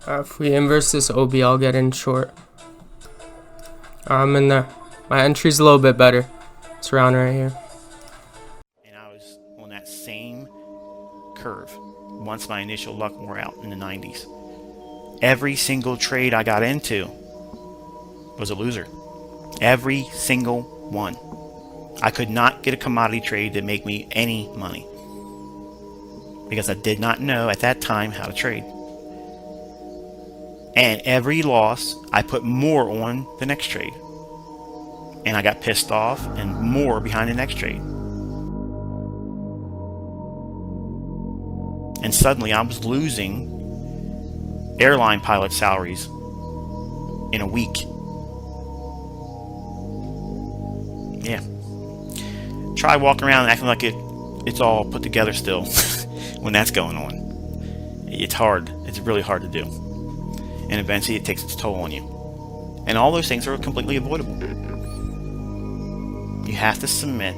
If we inverse this OB, I'll get in short. I'm in there. My entry's a little bit better. It's around right here. And I was on that same curve once my initial luck wore out in the 90s. Every single trade I got into was a loser. Every single one. I could not get a commodity trade to make me any money because I did not know at that time how to trade. And every loss, I put more on the next trade. And I got pissed off and more behind the next trade. And suddenly I was losing airline pilot salaries in a week. Yeah. Try walking around acting like it's all put together still when that's going on. It's hard. It's really hard to do. And eventually it takes its toll on you. And all those things are completely avoidable. You have to submit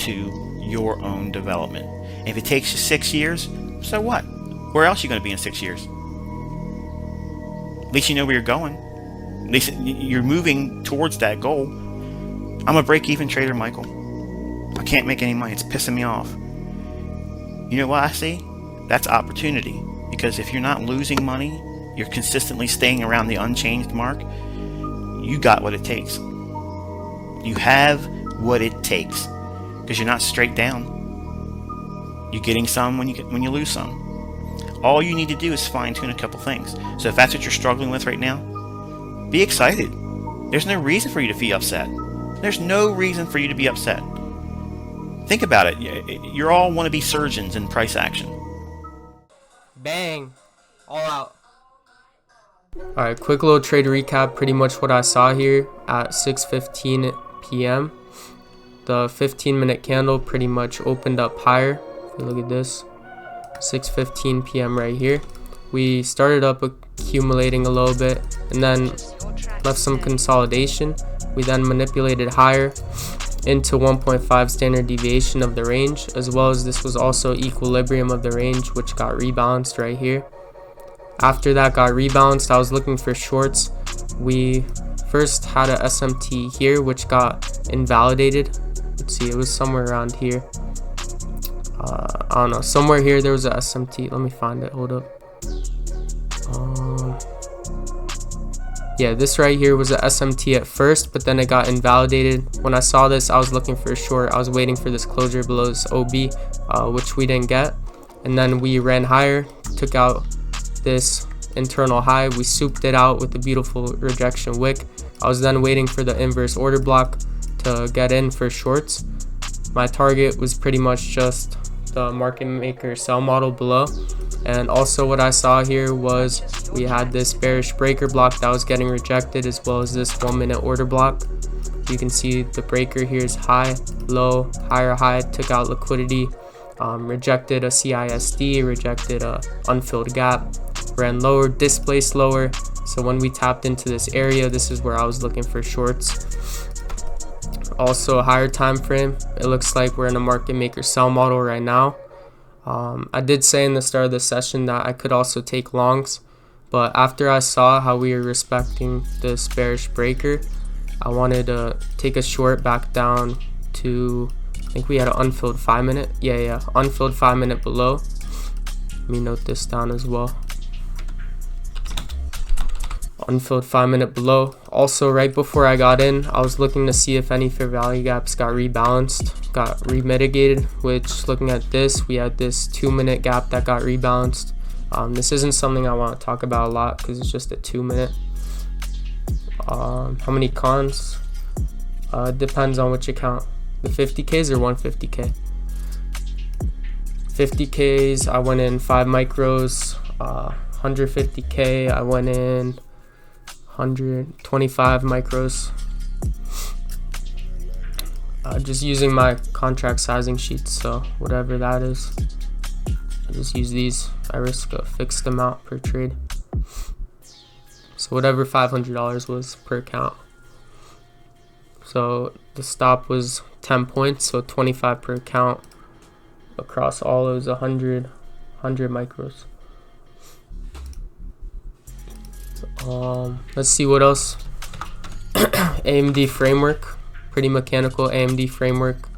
to your own development. And if it takes you 6 years, so what? Where else are you going to be in 6 years? At least you know where you're going. At least you're moving towards that goal. I'm a break-even trader, Michael. I can't make any money. It's pissing me off. You know what I see? That's opportunity. Because if you're not losing money, you're consistently staying around the unchanged mark, you got what it takes. You have what it takes. Because you're not straight down. You're getting some when you lose some. All you need to do is fine-tune a couple things. So if that's what you're struggling with right now, be excited. There's no reason for you to be upset. There's no reason for you to be upset. Think about it. You all want to be surgeons in price action. Bang. All out. Alright, quick little trade recap. Pretty much what I saw here at 6:15 p.m. The 15-minute candle pretty much opened up higher. If you look at this, 6:15 p.m. right here. We started up accumulating a little bit and then left some consolidation. We then manipulated higher into 1.5 standard deviation of the range, as well as this was also equilibrium of the range, which got rebalanced right here. After that got rebalanced, I was looking for shorts. We first had a SMT here, which got invalidated. Let's see, it was somewhere around here. I don't know, somewhere here there was a SMT. Let me find it. Hold up. Yeah, this right here was a SMT at first, but then it got invalidated. When I saw this, I was looking for a short. I was waiting for this closure below this OB, which we didn't get. And then we ran higher, took out this internal high. We souped it out with a beautiful rejection wick. I was then waiting for the inverse order block to get in for shorts. My target was pretty much just the market maker sell model below. And also what I saw here was we had this bearish breaker block that was getting rejected, as well as this 1 minute order block. You can see the breaker here is high, low, higher high, took out liquidity, rejected a CISD, rejected a unfilled gap, ran lower, displaced lower. So when we tapped into this area, this is where I was looking for shorts. Also a higher time frame, it looks like we're in a market maker sell model right now. I did say in the start of the session that I could also take longs, but after I saw how we were respecting this bearish breaker, I wanted to take a short back down to, I think we had an unfilled 5 minute. Yeah, unfilled 5 minute below. Let me note this down as well. Unfilled 5 minute below. Also, right before I got in, I was looking to see if any fair value gaps got rebalanced, got remitigated, which looking at this, we had this 2 minute gap that got rebalanced. This isn't something I want to talk about a lot because it's just a 2 minute. How many cons? Depends on which account. The 50Ks or 150K? 50Ks, I went in 5 micros. 150K, I went in 125 micros. Just using my contract sizing sheets, so whatever that is, I just use these. I risk a fixed amount per trade, so whatever $500 was per account. So the stop was 10 points, so 25 per account across all those 100 micros. Let's see what else. AMD framework, pretty mechanical AMD framework.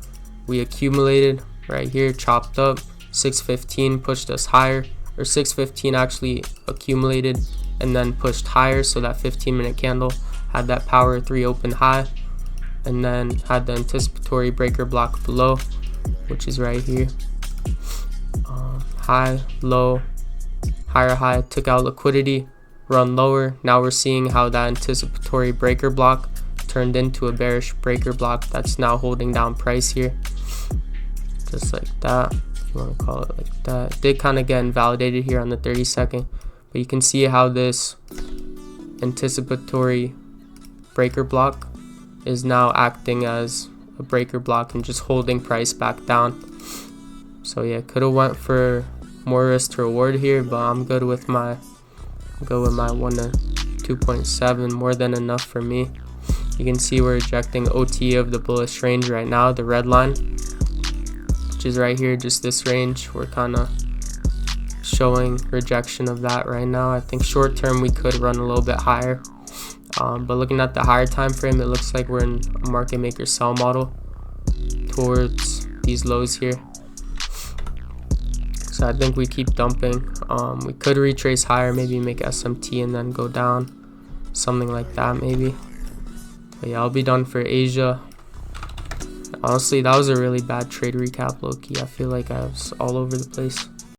We accumulated right here, chopped up. 615 pushed us higher, or 615 actually accumulated and then pushed higher, so that 15-minute candle had that power 3 open high, and then had the anticipatory breaker block below, which is right here. High, low, higher high, took out liquidity, run lower. Now we're seeing how that anticipatory breaker block turned into a bearish breaker block that's now holding down price here, just like that, if you want to call it like that. It did kind of get invalidated here on the 30-second, but you can see how this anticipatory breaker block is now acting as a breaker block and just holding price back down. So yeah, could have went for more risk to reward here, but I'm good with my 1 to 2.7, more than enough for me. You can see we're rejecting OT of the bullish range right now, the red line, which is right here, just this range. We're kind of showing rejection of that right now. I think short term we could run a little bit higher, but looking at the higher time frame, it looks like we're in a market maker sell model towards these lows here. So I think we keep dumping. We could retrace higher, maybe make SMT and then go down, something like that maybe. But yeah, I'll be done for Asia. Honestly, that was a really bad trade recap, low-key. I feel like I was all over the place.